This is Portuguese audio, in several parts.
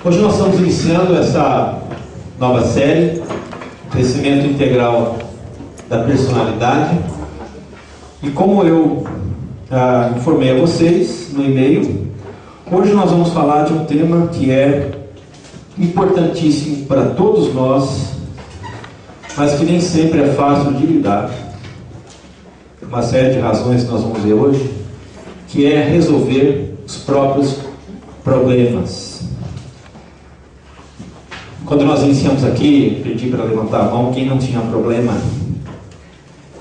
Hoje nós estamos iniciando essa nova série, Crescimento Integral da Personalidade. E como eu informei a vocês no e-mail, hoje nós vamos falar de um tema que é importantíssimo para todos nós, mas que nem sempre é fácil de lidar. Uma série de razões que nós vamos ver hoje, que é resolver os próprios problemas. Quando nós iniciamos aqui, pedi para levantar a mão quem não tinha problema.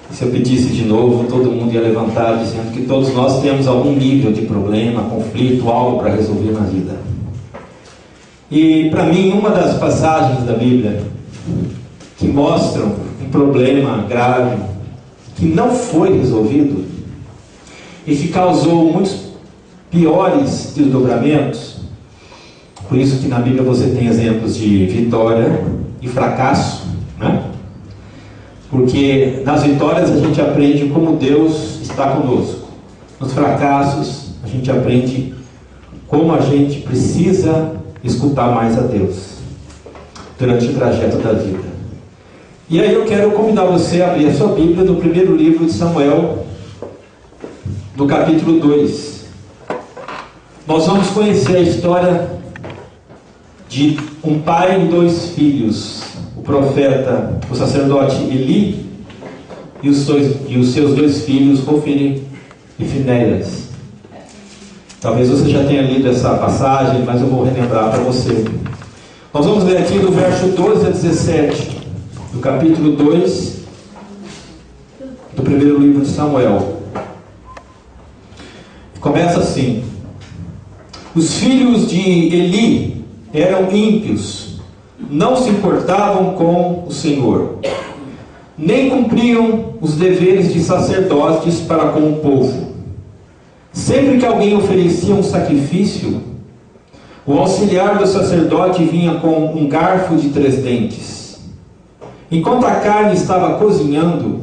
E se eu pedisse de novo, todo mundo ia levantar, dizendo que todos nós temos algum nível de problema, conflito, algo para resolver na vida. E para mim, uma das passagens da Bíblia que mostram um problema grave que não foi resolvido e que causou muitos piores desdobramentos. Por isso que na Bíblia você tem exemplos de vitória e fracasso, né? Porque nas vitórias a gente aprende como Deus está conosco. Nos fracassos a gente aprende como a gente precisa escutar mais a Deus durante o trajeto da vida. E aí eu quero convidar você a abrir a sua Bíblia no primeiro livro de Samuel, no capítulo 2. Nós vamos conhecer a história de um pai e dois filhos, o profeta, o sacerdote Eli e os seus dois filhos, Hofni e Finéias. Talvez você já tenha lido essa passagem, mas eu vou relembrar para você. Nós vamos ler aqui do verso 12 a 17, do capítulo 2, do primeiro livro de Samuel. Começa assim: os filhos de Eli eram ímpios, não se importavam com o Senhor, nem cumpriam os deveres de sacerdotes para com o povo. Sempre que alguém oferecia um sacrifício, o auxiliar do sacerdote vinha com um garfo de 3 dentes. Enquanto a carne estava cozinhando,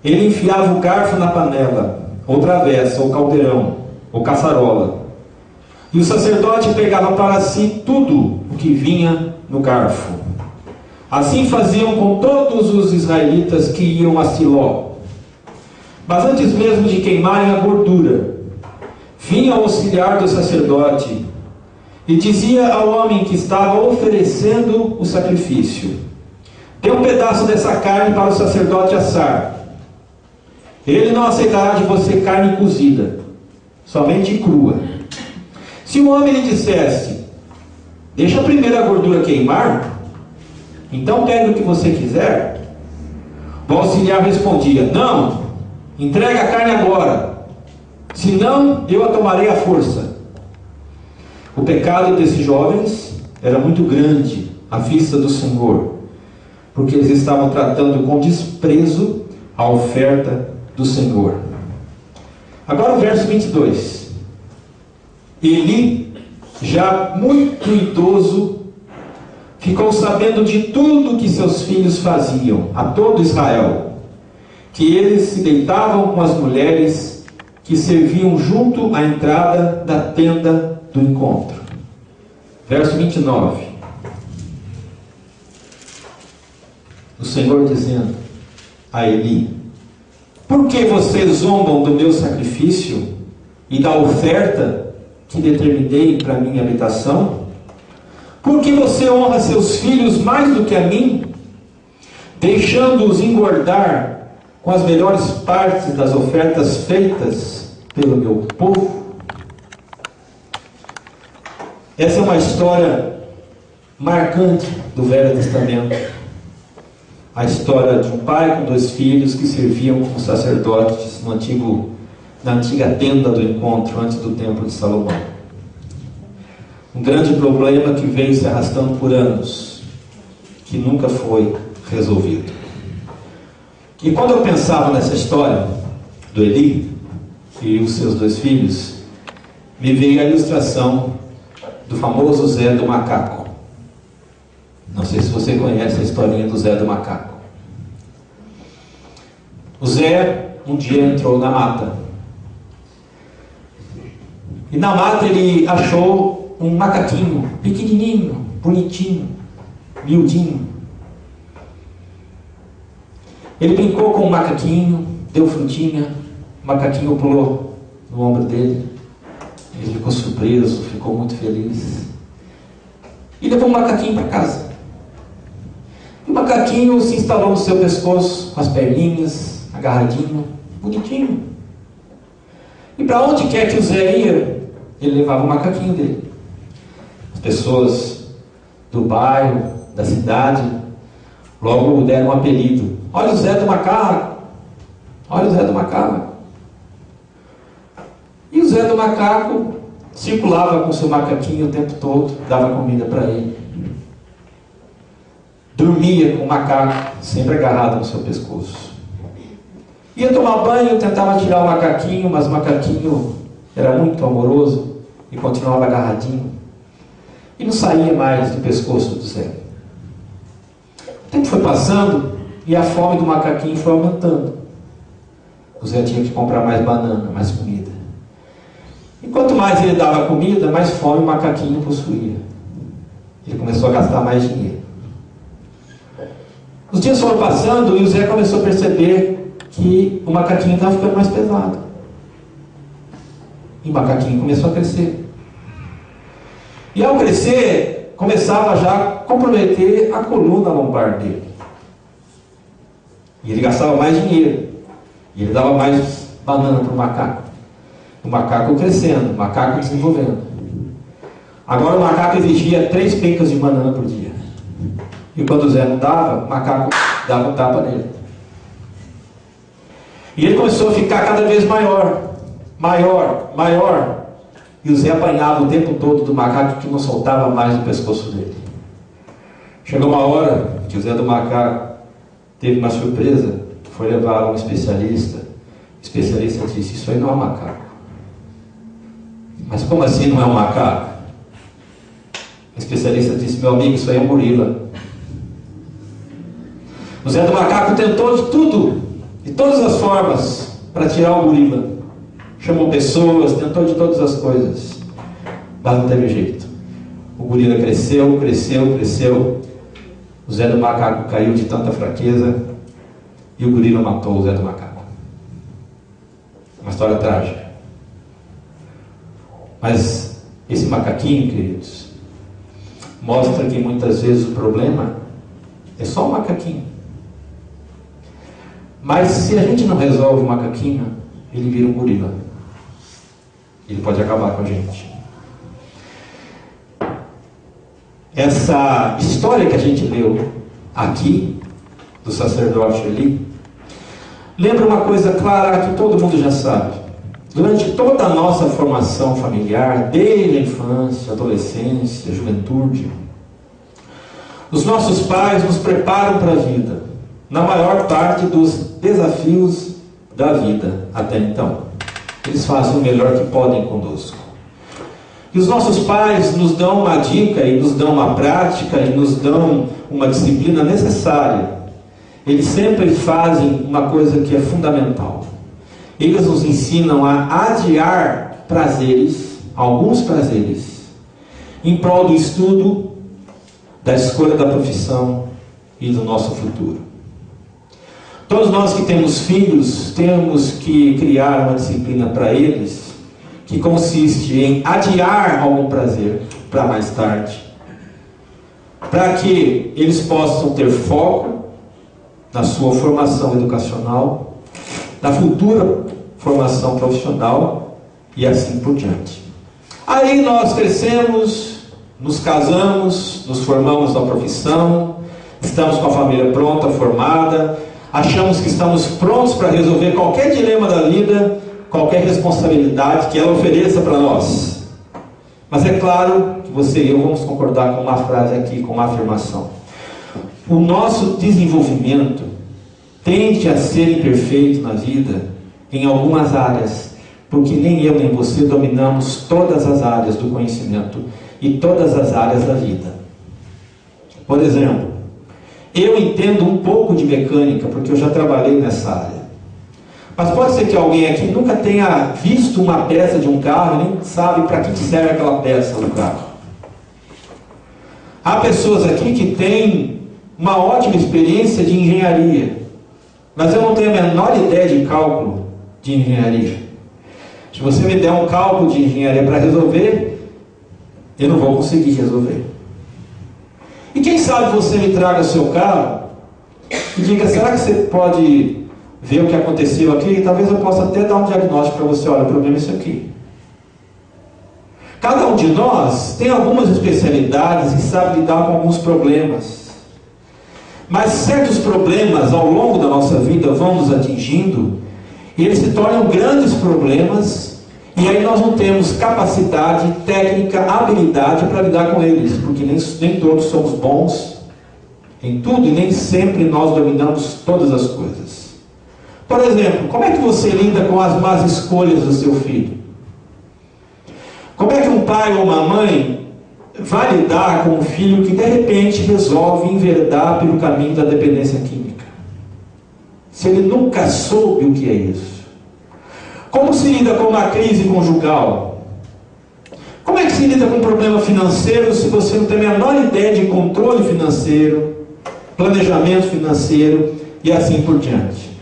ele enfiava o garfo na panela, ou travessa, ou caldeirão, ou caçarola. E o sacerdote pegava para si tudo o que vinha no garfo. Assim faziam com todos os israelitas que iam a Siló. Mas antes mesmo de queimarem a gordura, vinha o auxiliar do sacerdote e dizia ao homem que estava oferecendo o sacrifício: dê um pedaço dessa carne para o sacerdote assar. Ele não aceitará de você carne cozida, somente crua. Se o homem lhe dissesse: deixa primeiro a gordura queimar, então pegue o que você quiser, o auxiliar respondia: não, entregue a carne agora, senão eu a tomarei à força. O pecado desses jovens era muito grande à vista do Senhor, porque eles estavam tratando com desprezo a oferta do Senhor. Agora o verso 22. Eli, já muito idoso, ficou sabendo de tudo que seus filhos faziam a todo Israel, que eles se deitavam com as mulheres que serviam junto à entrada da tenda do encontro. Verso 29. O Senhor dizendo a Eli: por que vocês zombam do meu sacrifício e da oferta que determinei para minha habitação? Por que você honra seus filhos mais do que a mim, deixando-os engordar com as melhores partes das ofertas feitas pelo meu povo? Essa é uma história marcante do Velho Testamento. A história de um pai com 2 filhos que serviam como sacerdotes na antiga tenda do encontro, antes do templo de Salomão. Um grande problema que veio se arrastando por anos, que nunca foi resolvido. E quando eu pensava nessa história do Eli e os seus 2 filhos, me veio a ilustração do famoso Zé do Macaco. Não sei se você conhece a historinha do Zé do Macaco. O Zé um dia entrou na mata. E na mata ele achou um macaquinho, pequenininho, bonitinho, miudinho. Ele brincou com o macaquinho, deu frutinha, o macaquinho pulou no ombro dele. Ele ficou surpreso, ficou muito feliz. E levou o macaquinho para casa. E o macaquinho se instalou no seu pescoço, com as perninhas, agarradinho, bonitinho. E para onde quer que o Zé ia, ele levava o macaquinho dele. As pessoas do bairro, da cidade, logo deram um apelido. Olha o Zé do Macaco! Olha o Zé do Macaco! E o Zé do Macaco circulava com seu macaquinho o tempo todo, dava comida para ele. Dormia com o macaco sempre agarrado no seu pescoço. Ia tomar banho, tentava tirar o macaquinho, mas o macaquinho era muito amoroso e continuava agarradinho. E não saía mais do pescoço do Zé. O tempo foi passando e a fome do macaquinho foi aumentando. O Zé tinha que comprar mais banana, mais comida. E quanto mais ele dava comida, mais fome o macaquinho possuía. Ele começou a gastar mais dinheiro. Os dias foram passando e o Zé começou a perceber que o macaquinho estava ficando mais pesado. E o macaquinho começou a crescer. E ao crescer, começava já a comprometer a coluna lombar dele. E ele gastava mais dinheiro. E ele dava mais banana para o macaco. O macaco crescendo, o macaco desenvolvendo. Agora o macaco exigia 3 pencas de banana por dia. E quando o Zé não dava, o macaco dava um tapa nele. E ele começou a ficar cada vez maior. Maior, maior. E o Zé apanhava o tempo todo do macaco que não soltava mais o pescoço dele. Chegou uma hora que o Zé do Macaco teve uma surpresa. Foi levar a um especialista. O especialista disse: isso aí não é um macaco. Mas como assim não é um macaco? O especialista disse: meu amigo, isso aí é um gorila. O Zé do Macaco tentou de tudo, de todas as formas, para tirar o gorila. Chamou pessoas, tentou de todas as coisas, mas não teve jeito. O gorila cresceu, cresceu, cresceu. O Zé do Macaco caiu de tanta fraqueza e o gorila matou o Zé do Macaco. Uma história trágica. Mas esse macaquinho, queridos, mostra que muitas vezes o problema é só o macaquinho. Mas se a gente não resolve o macaquinho, ele vira um gorila. Ele pode acabar com a gente. Essa história que a gente leu aqui, do sacerdote ali, lembra uma coisa clara que todo mundo já sabe. Durante toda a nossa formação familiar, desde a infância, adolescência, juventude, os nossos pais nos preparam para a vida, na maior parte dos desafios da vida até então. Eles fazem o melhor que podem conosco. E os nossos pais nos dão uma dica, e nos dão uma prática, e nos dão uma disciplina necessária. Eles sempre fazem uma coisa que é fundamental. Eles nos ensinam a adiar prazeres, alguns prazeres, em prol do estudo, da escolha da profissão e do nosso futuro. Todos nós que temos filhos, temos que criar uma disciplina para eles, que consiste em adiar algum prazer para mais tarde, para que eles possam ter foco na sua formação educacional, na futura formação profissional e assim por diante. Aí nós crescemos, nos casamos, nos formamos na profissão, estamos com a família pronta, formada, achamos que estamos prontos para resolver qualquer dilema da vida, qualquer responsabilidade que ela ofereça para nós. Mas é claro que você e eu vamos concordar com uma frase aqui, com uma afirmação. O nosso desenvolvimento tende a ser imperfeito na vida em algumas áreas, porque nem eu nem você dominamos todas as áreas do conhecimento e todas as áreas da vida. Por exemplo, eu entendo um pouco de mecânica, porque eu já trabalhei nessa área. Mas pode ser que alguém aqui nunca tenha visto uma peça de um carro e nem sabe para que serve aquela peça do carro. Há pessoas aqui que têm uma ótima experiência de engenharia, mas eu não tenho a menor ideia de cálculo de engenharia. Se você me der um cálculo de engenharia para resolver, eu não vou conseguir resolver. E quem sabe você me traga o seu carro e diga, será que você pode ver o que aconteceu aqui? E talvez eu possa até dar um diagnóstico para você, olha, o problema é isso aqui. Cada um de nós tem algumas especialidades e sabe lidar com alguns problemas. Mas certos problemas ao longo da nossa vida vão nos atingindo e eles se tornam grandes problemas e aí nós não temos capacidade, técnica, habilidade para lidar com eles, porque nem todos somos bons em tudo e nem sempre nós dominamos todas as coisas. Por exemplo, como é que você lida com as más escolhas do seu filho? Como é que um pai ou uma mãe vai lidar com um filho que de repente resolve enveredar pelo caminho da dependência química? Se ele nunca soube o que é isso. Como se lida com uma crise conjugal? Como é que se lida com um problema financeiro se você não tem a menor ideia de controle financeiro, planejamento financeiro e assim por diante?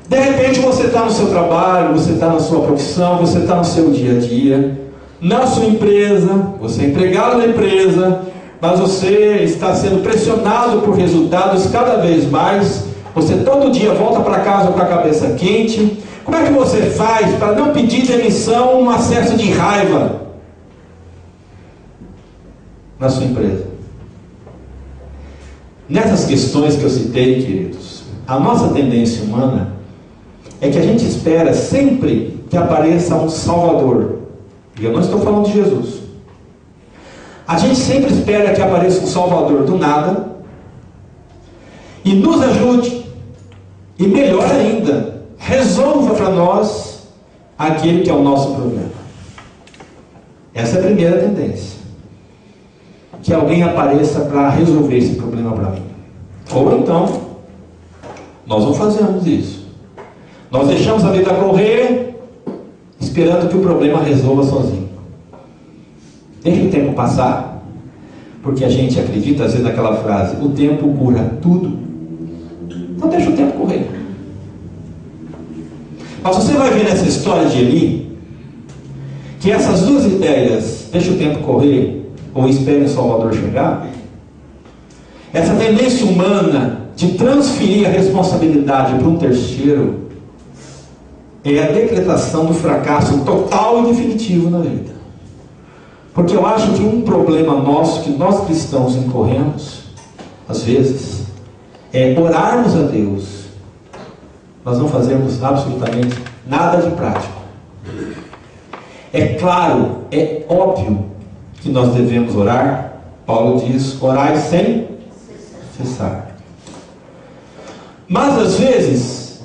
De repente você está no seu trabalho, você está na sua profissão, você está no seu dia a dia, na sua empresa, você é empregado na empresa, mas você está sendo pressionado por resultados cada vez mais, você todo dia volta para casa com a cabeça quente. Como é que você faz para não pedir demissão, um acesso de raiva na sua empresa? Nessas questões que eu citei, queridos, a nossa tendência humana é que a gente espera sempre que apareça um Salvador. E eu não estou falando de Jesus. A gente sempre espera que apareça um Salvador do nada e nos ajude. E melhor ainda, resolva para nós aquele que é o nosso problema. Essa é a primeira tendência. Que alguém apareça para resolver esse problema para mim. Ou então, nós não fazemos isso. Nós deixamos a vida correr, esperando que o problema resolva sozinho. Deixa o tempo passar, porque a gente acredita às vezes naquela frase, o tempo cura tudo. Então deixa o tempo correr. Mas você vai ver nessa história de Eli, que essas duas ideias, deixa o tempo correr, ou espere o Salvador chegar, essa tendência humana de transferir a responsabilidade para um terceiro, é a decretação do fracasso total e definitivo na vida. Porque eu acho que um problema nosso, que nós cristãos incorremos, às vezes, é orarmos a Deus, nós não fazemos absolutamente nada de prático. É claro, é óbvio que nós devemos orar. Paulo diz, orai sem cessar. Mas às vezes,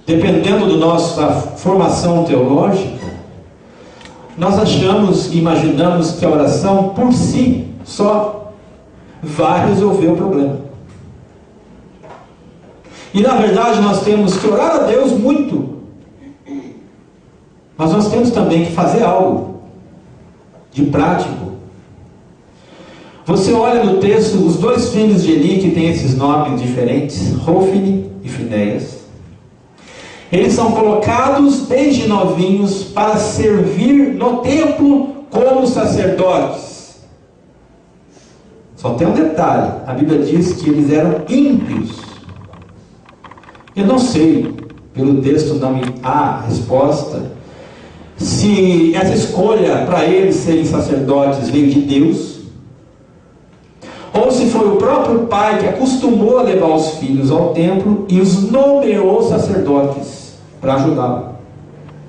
dependendo da nossa formação teológica, nós achamos, imaginamos que a oração por si só vai resolver o problema. E na verdade nós temos que orar a Deus muito, mas nós temos também que fazer algo de prático. Você olha no texto os dois filhos de Eli, que têm esses nomes diferentes, Hofni e Finéias. Eles são colocados desde novinhos para servir no templo como sacerdotes. Só tem um detalhe, a Bíblia diz que eles eram ímpios. Eu não sei, pelo texto não me há resposta, se essa escolha para eles serem sacerdotes veio de Deus, ou se foi o próprio pai que acostumou a levar os filhos ao templo e os nomeou sacerdotes para ajudá-lo.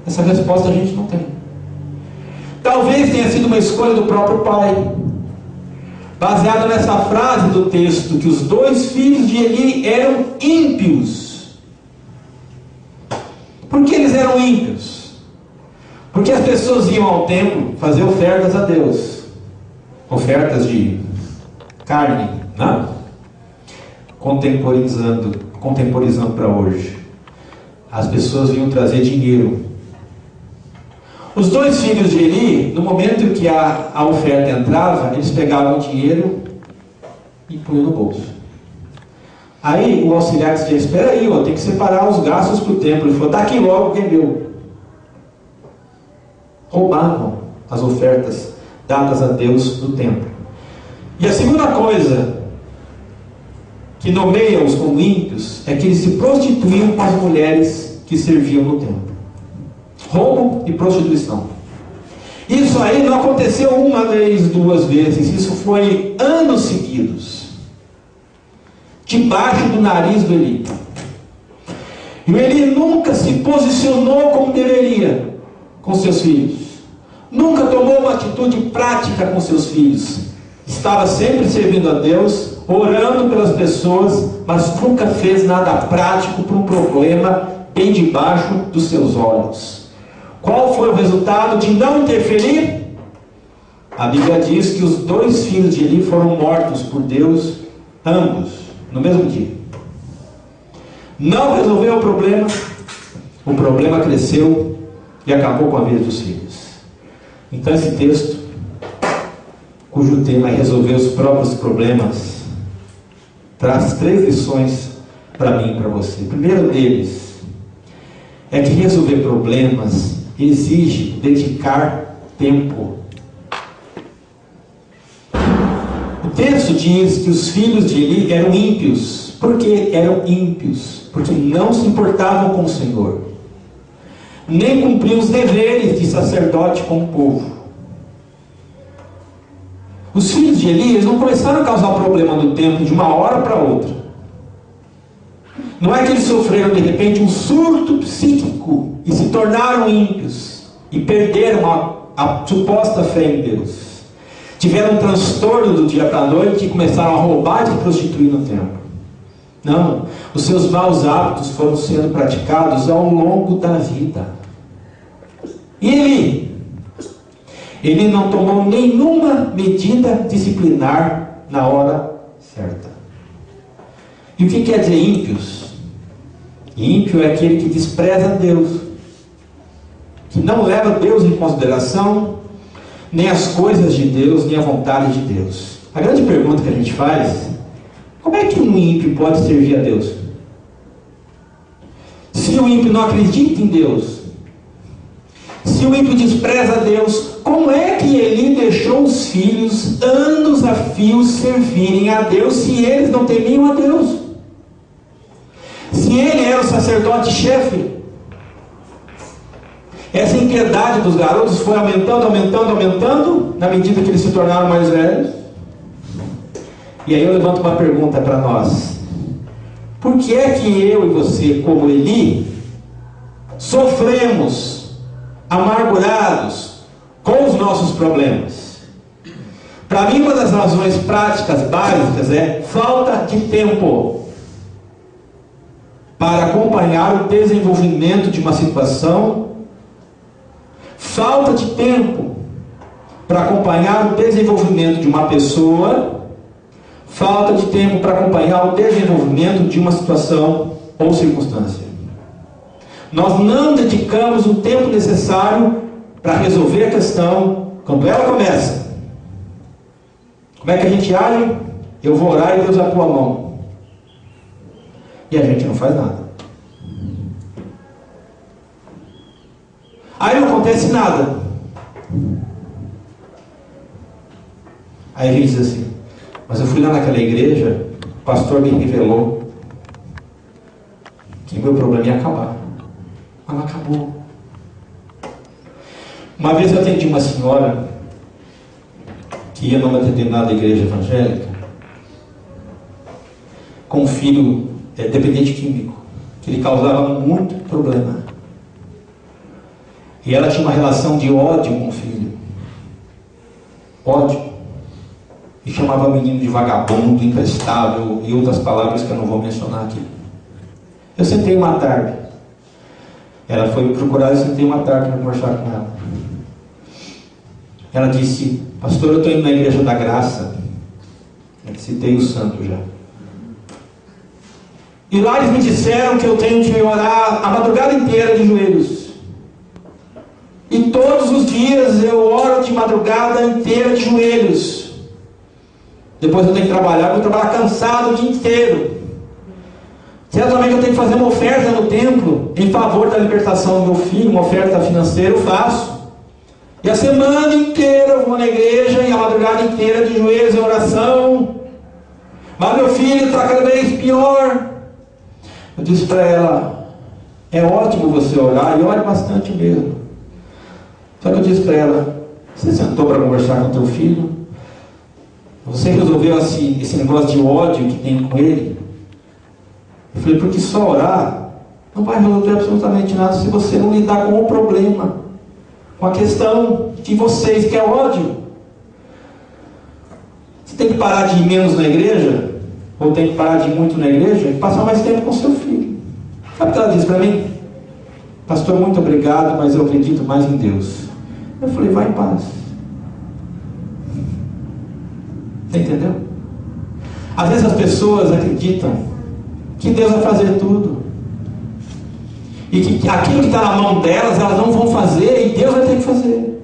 Essa resposta a gente não tem. Talvez tenha sido uma escolha do próprio pai, baseada nessa frase do texto, que os dois filhos de Eli eram ímpios. Por que eles eram ímpios? Porque as pessoas iam ao templo fazer ofertas a Deus, ofertas de carne, né? Contemporizando para hoje. as pessoas vinham trazer dinheiro. Os dois filhos de Eli, no momento que a oferta entrava, eles pegavam o dinheiro e punham no bolso. Aí o auxiliar dizia: espera aí, tem que separar os gastos para o templo. Ele falou: daqui logo que é meu. Roubavam as ofertas dadas a Deus no templo. E a segunda coisa que nomeia-os como ímpios é que eles se prostituíam com as mulheres que serviam no templo. Roubo e prostituição. Isso aí não aconteceu uma vez, duas vezes. Isso foi anos seguidos, debaixo do nariz do Eli. E o Eli nunca se posicionou como deveria com seus filhos. Nunca tomou uma atitude prática com seus filhos. Estava sempre servindo a Deus, orando pelas pessoas, mas nunca fez nada prático para um problema bem debaixo dos seus olhos. Qual foi o resultado de não interferir? A Bíblia diz que os dois filhos de Eli foram mortos por Deus, ambos, no mesmo dia. Não resolveu o problema cresceu e acabou com a vida dos filhos. Então esse texto, cujo tema é resolver os próprios problemas, traz 3 lições para mim e para você. O primeiro deles é que resolver problemas exige dedicar tempo. O texto diz que os filhos de Eli eram ímpios. Por que eram ímpios? Porque não se importavam com o Senhor, nem cumpriam os deveres de sacerdote com o povo. Os filhos de Eli, eles não começaram a causar problema no templo de uma hora para outra. Não é que eles sofreram de repente um surto psíquico e se tornaram ímpios e perderam a suposta fé em Deus. Tiveram um transtorno do dia para a noite e começaram a roubar e se prostituir no templo. Não, os seus maus hábitos foram sendo praticados ao longo da vida. E ele não tomou nenhuma medida disciplinar na hora certa. E o que quer dizer ímpios? Ímpio é aquele que despreza Deus, que não leva Deus em consideração, nem as coisas de Deus, nem a vontade de Deus. A grande pergunta que a gente faz: como é que um ímpio pode servir a Deus? Se o ímpio não acredita em Deus, se o ímpio despreza Deus, como é que Eli deixou os filhos anos a fio servirem a Deus, se eles não temiam a Deus? Se ele era o sacerdote-chefe, essa impiedade dos garotos foi aumentando, na medida que eles se tornaram mais velhos. E aí eu levanto uma pergunta para nós: por que é que eu e você, como Eli, sofremos, amargurados com os nossos problemas? Para mim, uma das razões práticas básicas é falta de tempo para acompanhar o desenvolvimento de uma situação, falta de tempo para acompanhar o desenvolvimento de uma pessoa, falta de tempo para acompanhar o desenvolvimento de uma situação ou circunstância. Nós não dedicamos o tempo necessário para resolver a questão quando ela começa. Como é que a gente age? Eu vou orar e Deus atua a mão. E a gente não faz nada. Aí não acontece nada. Aí a gente diz assim: mas eu fui lá naquela igreja, o pastor me revelou que meu problema ia acabar. Mas não acabou. Uma vez eu atendi uma senhora que ia numa determinada igreja evangélica com um filho dependente químico, que lhe causava muito problema. E ela tinha uma relação de ódio com o filho. Ódio. E chamava o menino de vagabundo, imprestável e outras palavras que eu não vou mencionar aqui. Eu sentei uma tarde. Ela foi me procurar e eu sentei uma tarde para conversar com ela. Ela disse: pastor, eu estou indo na Igreja da Graça. Eu citei o santo já. E lá eles me disseram que eu tenho que orar a madrugada inteira de joelhos. E todos os dias eu oro de madrugada inteira de joelhos. Depois eu tenho que trabalhar, eu vou trabalhar cansado o dia inteiro. Certamente eu tenho que fazer uma oferta no templo em favor da libertação do meu filho, uma oferta financeira, eu faço. E a semana inteira eu vou na igreja e a madrugada inteira de joelhos em oração. Mas meu filho está cada vez pior. Eu disse para ela, é ótimo você orar, e ore bastante mesmo. Só que eu disse para ela, você sentou para conversar com teu filho? Você resolveu esse negócio de ódio que tem com ele? Eu falei, porque só orar não vai resolver absolutamente nada se você não lidar com o problema, com a questão de vocês, que é ódio. Você tem que parar de ir menos na igreja, ou tem que parar de ir muito na igreja e passar mais tempo com seu filho. Sabe o que ela disse para mim? Pastor, muito obrigado, mas eu acredito mais em Deus. Eu falei, vai em paz. Você entendeu? Às vezes as pessoas acreditam que Deus vai fazer tudo, e que aquilo que está na mão delas, elas não vão fazer, e Deus vai ter que fazer.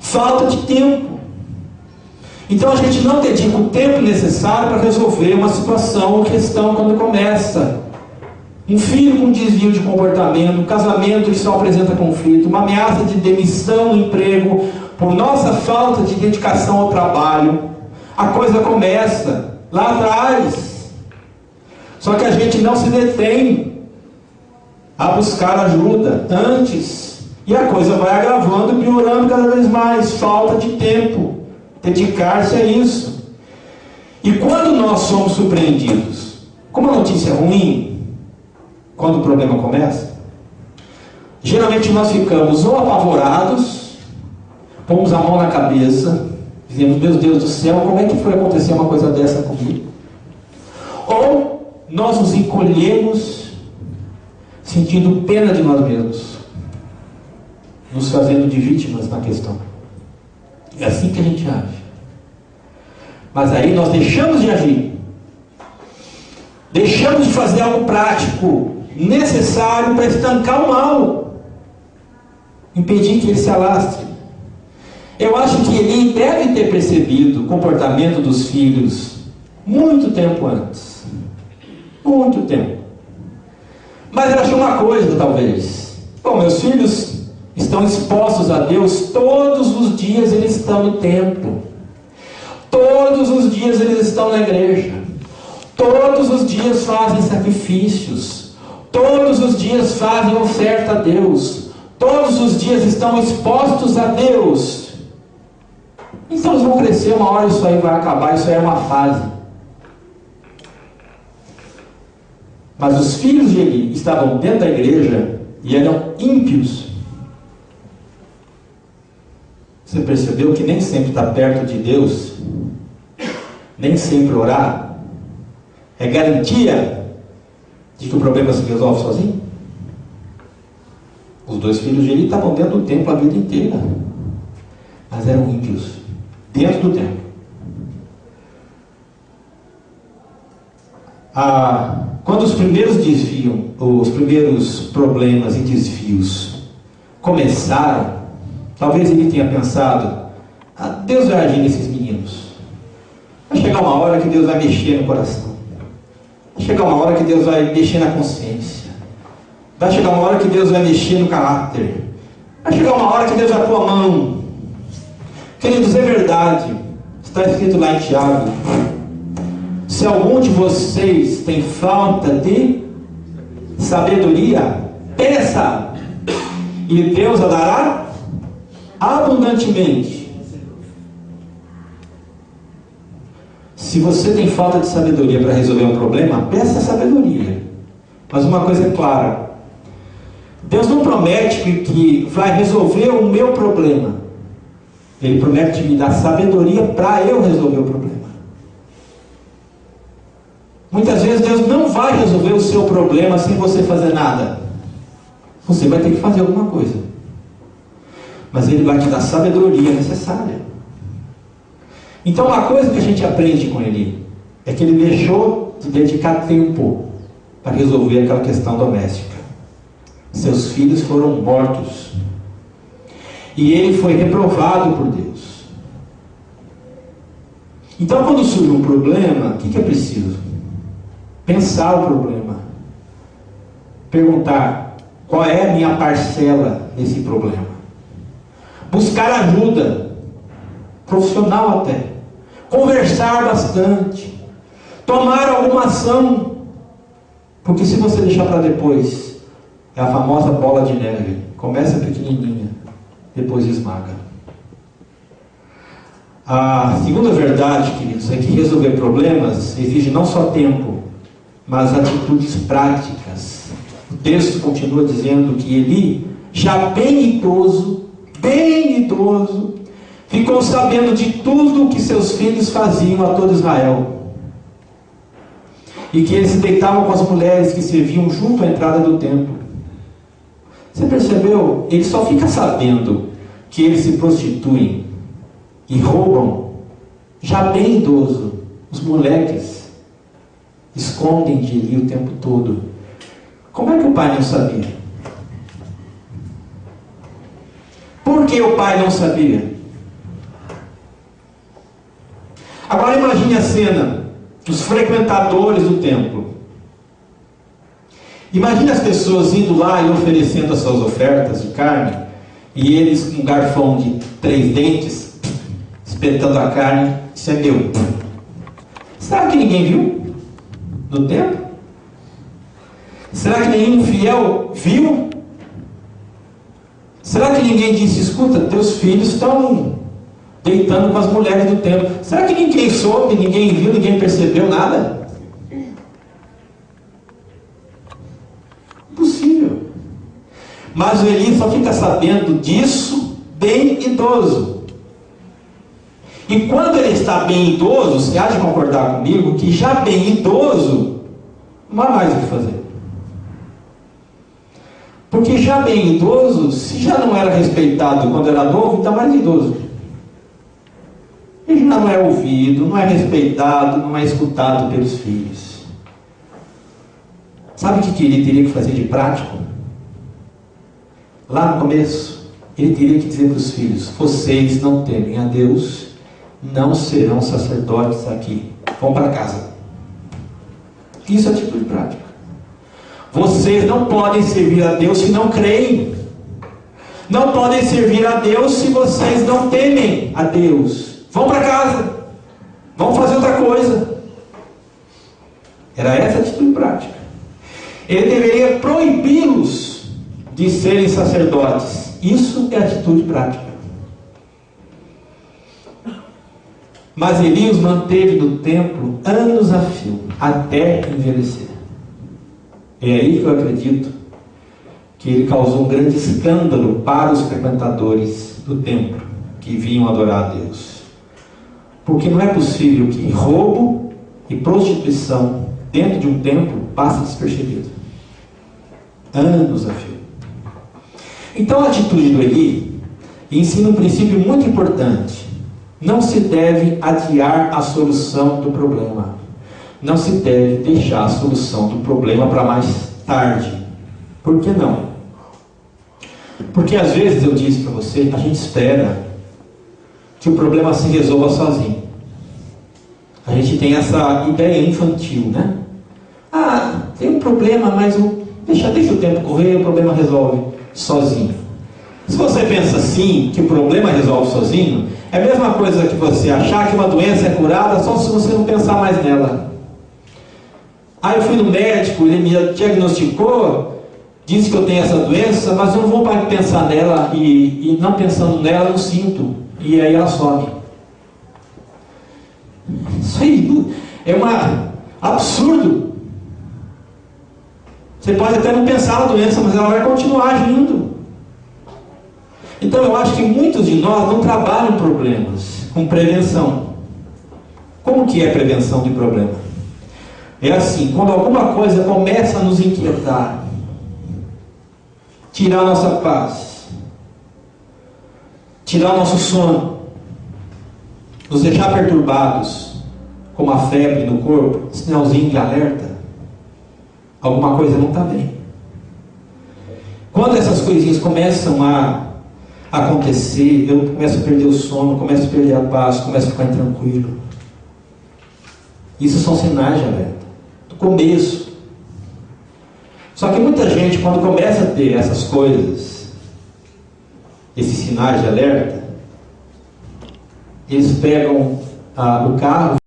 Falta de tempo. Então a gente não dedica o tempo necessário para resolver uma situação ou questão quando começa. Um filho com desvio de comportamento, um casamento que só apresenta conflito, uma ameaça de demissão no emprego, por nossa falta de dedicação ao trabalho. A coisa começa lá atrás. Só que a gente não se detém a buscar ajuda antes. E a coisa vai agravando e piorando cada vez mais. Falta de tempo. Dedicar-se a isso. E quando nós somos surpreendidos com uma notícia ruim, quando o problema começa, geralmente nós ficamos ou apavorados, pomos a mão na cabeça, dizemos, meu Deus do céu, como é que foi acontecer uma coisa dessa comigo? Ou nós nos encolhemos, sentindo pena de nós mesmos, nos fazendo de vítimas na questão. É assim que a gente age. Mas aí nós deixamos de agir, deixamos de fazer algo prático, necessário para estancar o mal, impedir que ele se alastre. Eu acho que ele deve ter percebido o comportamento dos filhos muito tempo antes. Muito tempo. Mas ele achou uma coisa, talvez. Bom, meus filhos estão expostos a Deus todos os dias, eles estão no templo. Todos os dias eles estão na igreja. Todos os dias fazem sacrifícios. Todos os dias fazem oferta a Deus. Todos os dias estão expostos a Deus. Então eles vão crescer, uma hora isso aí vai acabar, isso aí é uma fase. Mas os filhos de Eli estavam dentro da igreja e eram ímpios. Você percebeu que nem sempre estar perto de Deus, nem sempre orar, é garantia de que o problema se resolve sozinho? Os dois filhos de Eli estavam dentro do templo a vida inteira, mas eram ímpios, dentro do templo. Quando os primeiros problemas e desvios começaram, talvez ele tenha pensado, Deus vai agir nesses meninos. Vai chegar uma hora que Deus vai mexer no coração. Vai chegar uma hora que Deus vai mexer na consciência. Vai chegar uma hora que Deus vai mexer no caráter. Vai chegar uma hora que Deus vai pôr a mão. Queridos, é verdade. Está escrito lá em Tiago. Se algum de vocês tem falta de sabedoria, peça, e Deus a dará abundantemente. Se você tem falta de sabedoria para resolver um problema, peça sabedoria. Mas uma coisa é clara: Deus não promete que vai resolver o meu problema. Ele promete me dar sabedoria para eu resolver o problema. Muitas vezes Deus não vai resolver o seu problema sem você fazer nada. Você vai ter que fazer alguma coisa. Mas Ele vai te dar a sabedoria necessária. Então uma coisa que a gente aprende com Ele é que Ele deixou de dedicar tempo para resolver aquela questão doméstica. Seus filhos foram mortos. E ele foi reprovado por Deus. Então, quando surge um problema, o que é preciso? Pensar o problema. Perguntar qual é a minha parcela nesse problema. Buscar ajuda, profissional até. Conversar bastante. Tomar alguma ação. Porque se você deixar para depois, é a famosa bola de neve. Começa pequenininha, depois esmaga. A segunda verdade, queridos, é que resolver problemas exige não só tempo, mas atitudes práticas. O texto continua dizendo que Eli, já bem idoso, ficou sabendo de tudo o que seus filhos faziam a todo Israel. E que eles se deitavam com as mulheres que serviam junto à entrada do templo. Você percebeu? Ele só fica sabendo que eles se prostituem e roubam, já bem idoso. Os moleques escondem de Eli o tempo todo. Como é que o pai não sabia? Por que o pai não sabia? Agora imagine a cena dos frequentadores do templo. Imagine as pessoas indo lá e oferecendo as suas ofertas de carne, e eles com um garfão de 3 dentes, espetando a carne. Isso é meu. Será que ninguém viu? No templo? Será que nenhum fiel viu? Será que ninguém disse: escuta, teus filhos estão deitando com as mulheres do templo? Será que ninguém soube, ninguém viu, ninguém percebeu nada? Impossível. Mas o Eli só fica sabendo disso bem idoso. E quando ele está bem idoso, você há de concordar comigo que já bem idoso não há mais o que fazer. Porque já bem idoso, se já não era respeitado quando era novo, está mais idoso. Ele já não é ouvido, não é respeitado, não é escutado pelos filhos. Sabe o que ele teria que fazer de prático? Lá no começo, ele teria que dizer para os filhos: vocês não temem a Deus, não serão sacerdotes aqui. Vão para casa. Isso é atitude prática. Vocês não podem servir a Deus se não creem. Não podem servir a Deus se vocês não temem a Deus. Vão para casa. Vão fazer outra coisa. Era essa a atitude prática. Ele deveria proibi-los de serem sacerdotes. Isso é atitude prática. Mas Eli os manteve no templo anos a fio, até envelhecer. É aí que eu acredito que ele causou um grande escândalo para os frequentadores do templo que vinham adorar a Deus. Porque não é possível que roubo e prostituição dentro de um templo passe despercebido. Anos a fio. Então a atitude do Eli ensina um princípio muito importante. Não se deve adiar a solução do problema. Não se deve deixar a solução do problema para mais tarde. Por que não? Porque às vezes, eu disse para você, a gente espera que o problema se resolva sozinho. A gente tem essa ideia infantil, né? Ah, tem um problema, mas deixa o tempo correr, o problema resolve sozinho. Se você pensa assim, que o problema resolve sozinho, é a mesma coisa que você achar que uma doença é curada só se você não pensar mais nela. Eu fui no médico, ele me diagnosticou, disse que eu tenho essa doença, mas eu não vou mais pensar nela, e não pensando nela eu não sinto, e aí ela some. Isso aí é um absurdo. Você pode até não pensar na doença, mas ela vai continuar agindo. Então eu acho que muitos de nós não trabalham problemas com prevenção. Como que é prevenção de problema? É assim: quando alguma coisa começa a nos inquietar, tirar a nossa paz, tirar o nosso sono, nos deixar perturbados, com uma febre no corpo, sinalzinho de alerta, alguma coisa não está bem. Quando essas coisinhas começam a acontecer, eu começo a perder o sono, começo a perder a paz, começo a ficar intranquilo. Isso são sinais de alerta, do começo. Só que muita gente, quando começa a ter essas coisas, esses sinais de alerta, eles pegam o carro